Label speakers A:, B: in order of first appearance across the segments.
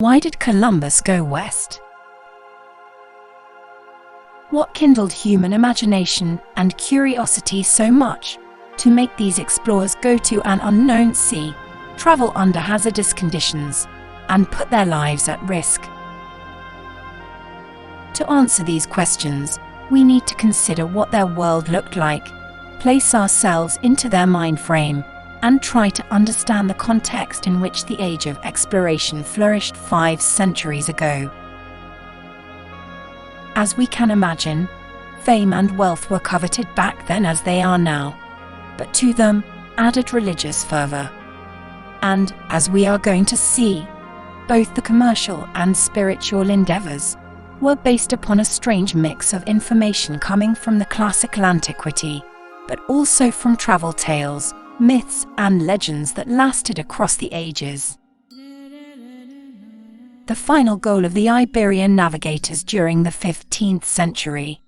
A: Why did Columbus go west? What kindled human imagination and curiosity so much to make these explorers go to an unknown sea, travel under hazardous conditions, and put their lives at risk? To answer these questions, we need to consider what their world looked like, place ourselves into their mind frame, and try to understand the context in which the age of exploration flourished 5 centuries ago. As we can imagine, fame and wealth were coveted back then as they are now, but to them added religious fervor. And, as we are going to see, both the commercial and spiritual endeavors were based upon a strange mix of information coming from the Classical Antiquity, but also from travel tales, myths, and legends that lasted across the ages. The final goal of the Iberian navigators during the 15th century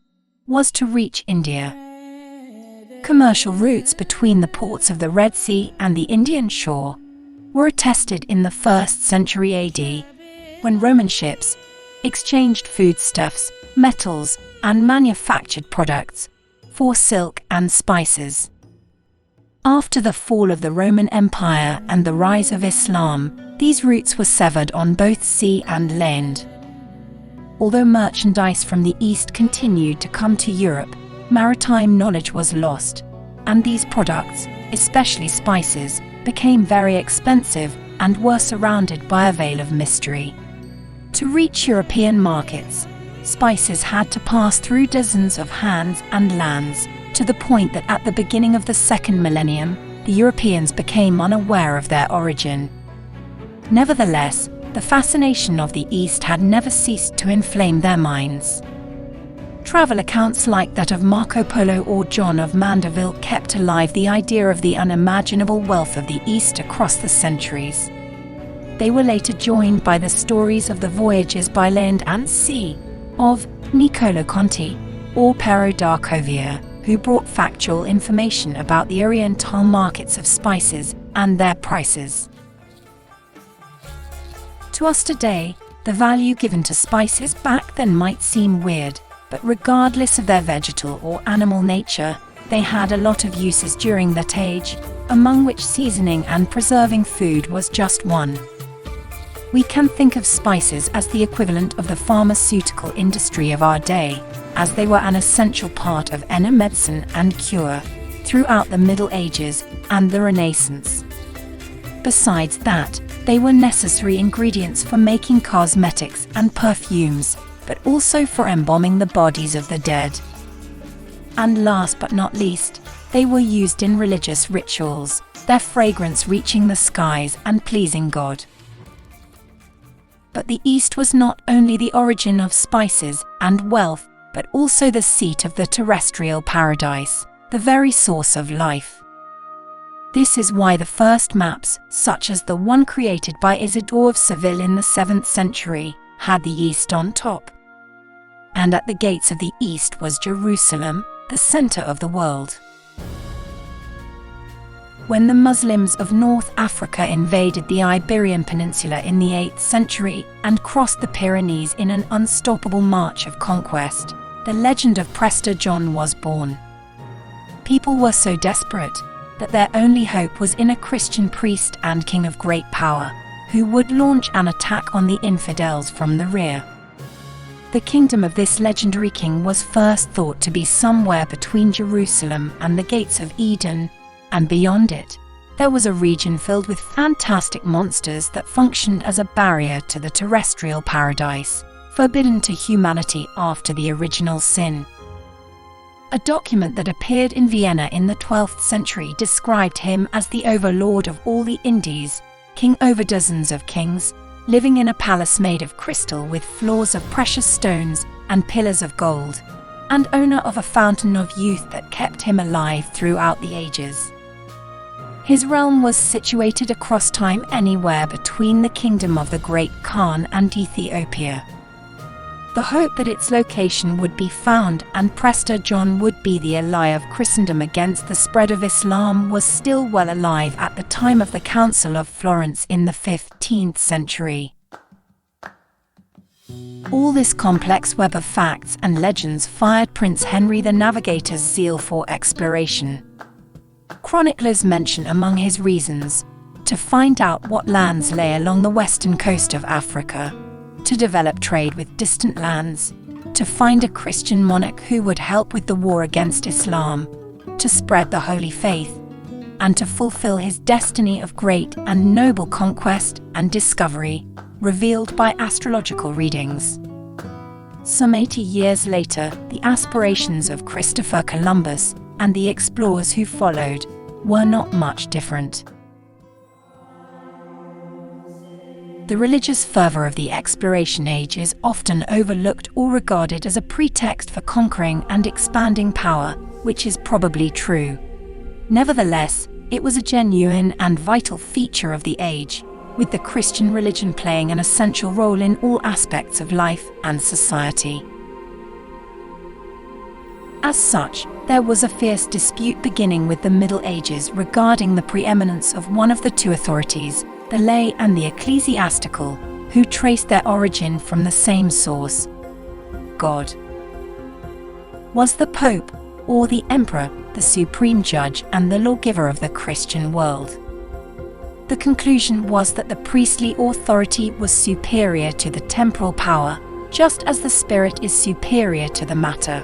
A: was to reach India. Commercial routes between the ports of the Red Sea and the Indian shore were attested in the 1st century AD, when Roman ships exchanged foodstuffs, metals, and manufactured products for silk and spices. After the fall of the Roman Empire and the rise of Islam, these routes were severed on both sea and land. Although merchandise from the East continued to come to Europe, maritime knowledge was lost, and these products, especially spices, became very expensive and were surrounded by a veil of mystery. To reach European markets, spices had to pass through dozens of hands and lands, to the point that at the beginning of the 2nd millennium, the Europeans became unaware of their origin. Nevertheless, the fascination of the East had never ceased to inflame their minds. Travel accounts like that of Marco Polo or John of Mandeville kept alive the idea of the unimaginable wealth of the East across the centuries. They were later joined by the stories of the voyages by land and sea of Niccolò Conti or Pero d'Arcovia, who brought factual information about the oriental markets of spices and their prices. To us today, the value given to spices back then might seem weird, but regardless of their vegetal or animal nature, they had a lot of uses during that age, among which seasoning and preserving food was just one. We can think of spices as the equivalent of the pharmaceutical industry of our day, as they were an essential part of any medicine and cure throughout the Middle Ages and the Renaissance. Besides that, they were necessary ingredients for making cosmetics and perfumes, but also for embalming the bodies of the dead. And last but not least, they were used in religious rituals, their fragrance reaching the skies and pleasing God. But the East was not only the origin of spices and wealth, but also the seat of the terrestrial paradise, the very source of life. This is why the first maps, such as the one created by Isidore of Seville in the 7th century, had the East on top. And at the gates of the East was Jerusalem, the center of the world. When the Muslims of North Africa invaded the Iberian Peninsula in the 8th century and crossed the Pyrenees in an unstoppable march of conquest, the legend of Prester John was born. People were so desperate that their only hope was in a Christian priest and king of great power, who would launch an attack on the infidels from the rear. The kingdom of this legendary king was first thought to be somewhere between Jerusalem and the gates of Eden, and beyond it, there was a region filled with fantastic monsters that functioned as a barrier to the terrestrial paradise, forbidden to humanity after the original sin. A document that appeared in Vienna in the 12th century described him as the overlord of all the Indies, king over dozens of kings, living in a palace made of crystal with floors of precious stones and pillars of gold, and owner of a fountain of youth that kept him alive throughout the ages. His realm was situated across time anywhere between the kingdom of the Great Khan and Ethiopia. The hope that its location would be found and Prester John would be the ally of Christendom against the spread of Islam was still well alive at the time of the Council of Florence in the 15th century. All this complex web of facts and legends fired Prince Henry the Navigator's zeal for exploration. Chroniclers mention among his reasons to find out what lands lay along the western coast of Africa, to develop trade with distant lands, to find a Christian monarch who would help with the war against Islam, to spread the holy faith, and to fulfill his destiny of great and noble conquest and discovery, revealed by astrological readings. Some 80 years later, the aspirations of Christopher Columbus and the explorers who followed were not much different. The religious fervor of the exploration age is often overlooked or regarded as a pretext for conquering and expanding power, which is probably true. Nevertheless, it was a genuine and vital feature of the age, with the Christian religion playing an essential role in all aspects of life and society. As such, there was a fierce dispute beginning with the Middle Ages regarding the preeminence of one of the two authorities, the lay and the ecclesiastical, who traced their origin from the same source: God. Was the Pope, or the Emperor, the supreme judge and the lawgiver of the Christian world? The conclusion was that the priestly authority was superior to the temporal power, just as the spirit is superior to the matter.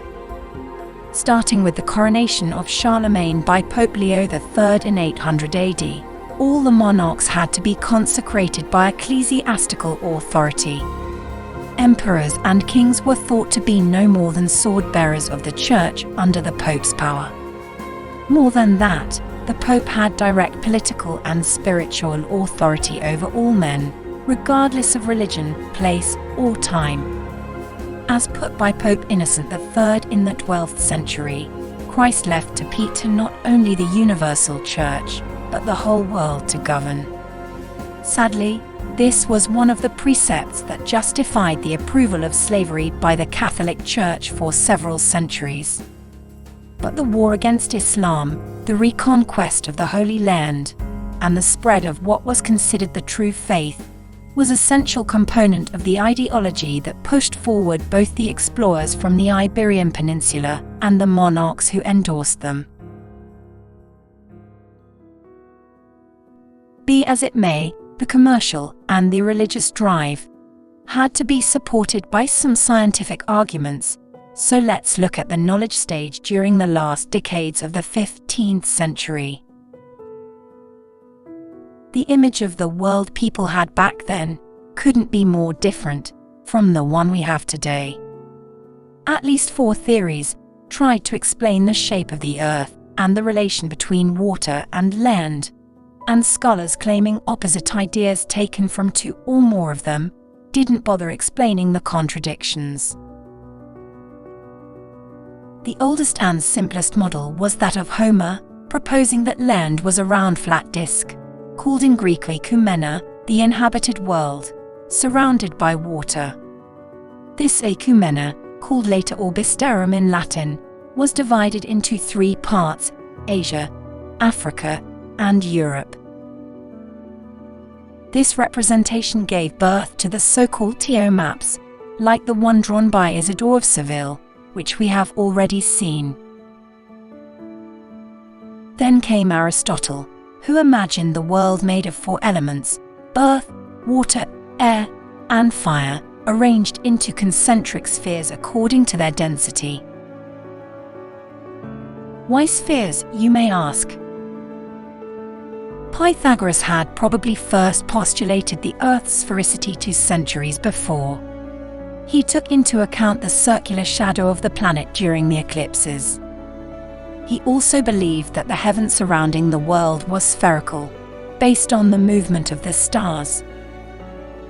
A: Starting with the coronation of Charlemagne by Pope Leo III in 800 AD, all the monarchs had to be consecrated by ecclesiastical authority. Emperors and kings were thought to be no more than sword-bearers of the Church under the Pope's power. More than that, the Pope had direct political and spiritual authority over all men, regardless of religion, place, or time. As put by Pope Innocent III in the 12th century, Christ left to Peter not only the universal Church, but the whole world to govern. Sadly, this was one of the precepts that justified the approval of slavery by the Catholic Church for several centuries. But the war against Islam, the reconquest of the Holy Land, and the spread of what was considered the true faith, was an essential component of the ideology that pushed forward both the explorers from the Iberian Peninsula and the monarchs who endorsed them. Be as it may, the commercial and the religious drive had to be supported by some scientific arguments. So let's look at the knowledge stage during the last decades of the 15th century. The image of the world people had back then couldn't be more different from the one we have today. At least 4 theories tried to explain the shape of the Earth and the relation between water and land, and scholars claiming opposite ideas taken from 2 or more of them didn't bother explaining the contradictions. The oldest and simplest model was that of Homer, proposing that land was a round flat disk, called in Greek oikoumena, the inhabited world, surrounded by water. This oikoumena, called later orbisterum in Latin, was divided into 3 parts: Asia, Africa, and Europe. This representation gave birth to the so-called Teo maps, like the one drawn by Isidore of Seville, which we have already seen. Then came Aristotle, who imagined the world made of 4 elements: earth, water, air, and fire, arranged into concentric spheres according to their density. Why spheres, you may ask? Pythagoras had probably first postulated the Earth's sphericity 2 centuries before. He took into account the circular shadow of the planet during the eclipses. He also believed that the heaven surrounding the world was spherical, based on the movement of the stars.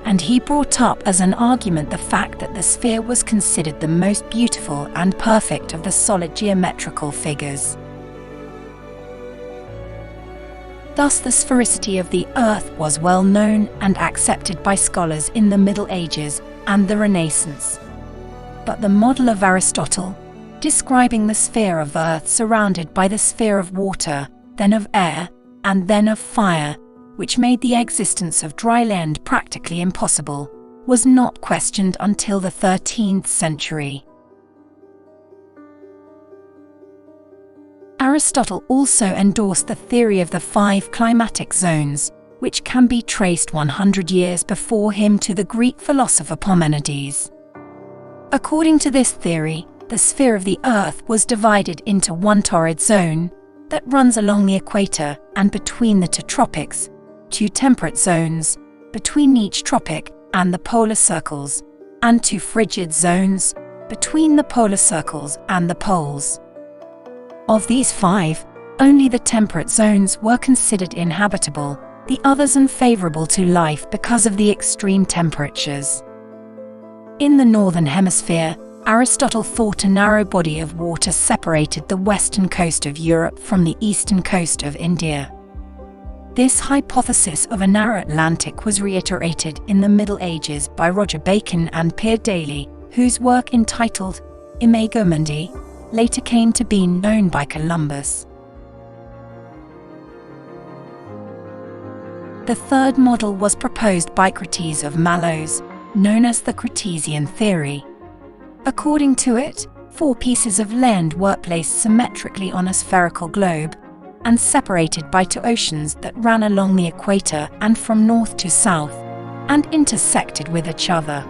A: And he brought up as an argument the fact that the sphere was considered the most beautiful and perfect of the solid geometrical figures. Thus the sphericity of the Earth was well known and accepted by scholars in the Middle Ages and the Renaissance. But the model of Aristotle, describing the sphere of Earth surrounded by the sphere of water, then of air, and then of fire, which made the existence of dry land practically impossible, was not questioned until the 13th century. Aristotle also endorsed the theory of the 5 climatic zones, which can be traced 100 years before him to the Greek philosopher Parmenides. According to this theory, the sphere of the Earth was divided into one torrid zone that runs along the equator and between the 2 tropics, 2 temperate zones between each tropic and the polar circles, and 2 frigid zones between the polar circles and the poles. Of these 5, only the temperate zones were considered inhabitable, the others unfavorable to life because of the extreme temperatures. In the northern hemisphere, Aristotle thought a narrow body of water separated the western coast of Europe from the eastern coast of India. This hypothesis of a narrow Atlantic was reiterated in the Middle Ages by Roger Bacon and Pierre Daly, whose work entitled Imago Mundi later came to be known by Columbus. The third model was proposed by Crates of Mallos, known as the Cratesian theory. According to it, 4 pieces of land were placed symmetrically on a spherical globe and separated by 2 oceans that ran along the equator and from north to south, and intersected with each other.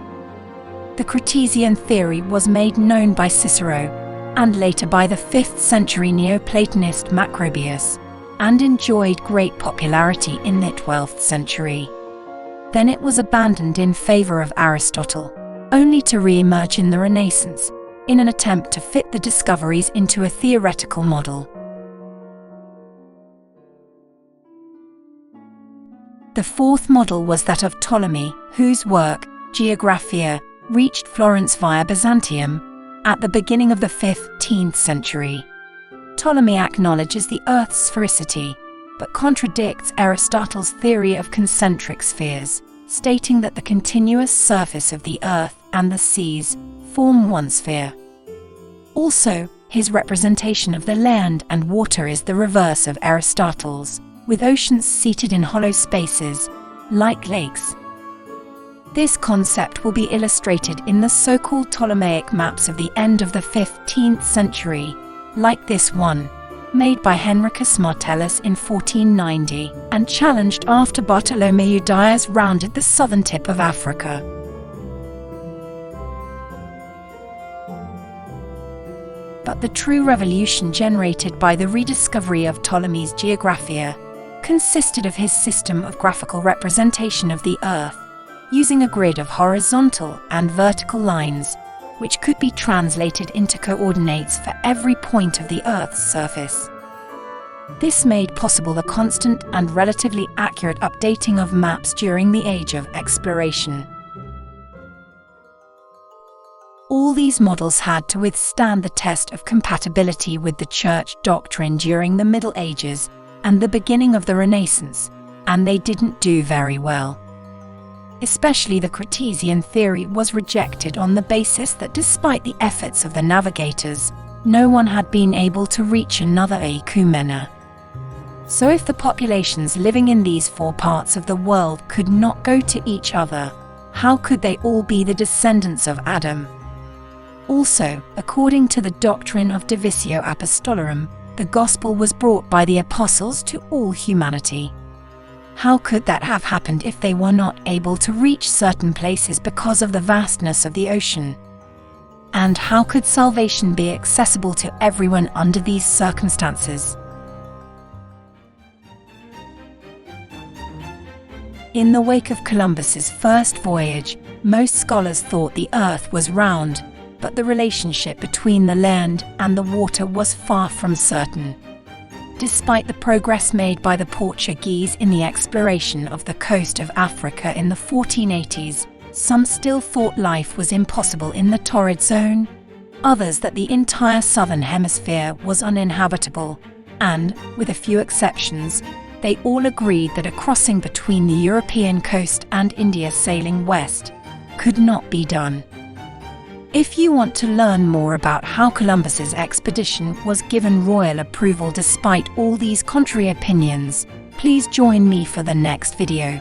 A: The Cratesian theory was made known by Cicero, and later by the 5th century Neoplatonist Macrobius, and enjoyed great popularity in the 12th century. Then it was abandoned in favor of Aristotle, only to re-emerge in the Renaissance, in an attempt to fit the discoveries into a theoretical model. The fourth model was that of Ptolemy, whose work, Geographia, reached Florence via Byzantium at the beginning of the 15th century. Ptolemy acknowledges the Earth's sphericity, but contradicts Aristotle's theory of concentric spheres, stating that the continuous surface of the Earth and the seas form one sphere. Also, his representation of the land and water is the reverse of Aristotle's, with oceans seated in hollow spaces, like lakes. This concept will be illustrated in the so-called Ptolemaic maps of the end of the 15th century, like this one, made by Henricus Martellus in 1490, and challenged after Bartolomeu Diaz rounded the southern tip of Africa. But the true revolution generated by the rediscovery of Ptolemy's Geographia consisted of his system of graphical representation of the Earth, using a grid of horizontal and vertical lines, which could be translated into coordinates for every point of the Earth's surface. This made possible the constant and relatively accurate updating of maps during the age of exploration. All these models had to withstand the test of compatibility with the Church doctrine during the Middle Ages and the beginning of the Renaissance, and they didn't do very well. Especially the Cratesian theory was rejected on the basis that despite the efforts of the navigators, no one had been able to reach another oekumena. So if the populations living in these 4 parts of the world could not go to each other, how could they all be the descendants of Adam? Also, according to the doctrine of Divisio Apostolorum, the gospel was brought by the apostles to all humanity. How could that have happened if they were not able to reach certain places because of the vastness of the ocean? And how could salvation be accessible to everyone under these circumstances? In the wake of Columbus's first voyage, most scholars thought the Earth was round, but the relationship between the land and the water was far from certain. Despite the progress made by the Portuguese in the exploration of the coast of Africa in the 1480s, some still thought life was impossible in the torrid zone, others that the entire southern hemisphere was uninhabitable, and, with a few exceptions, they all agreed that a crossing between the European coast and India sailing west could not be done. If you want to learn more about how Columbus's expedition was given royal approval despite all these contrary opinions, please join me for the next video.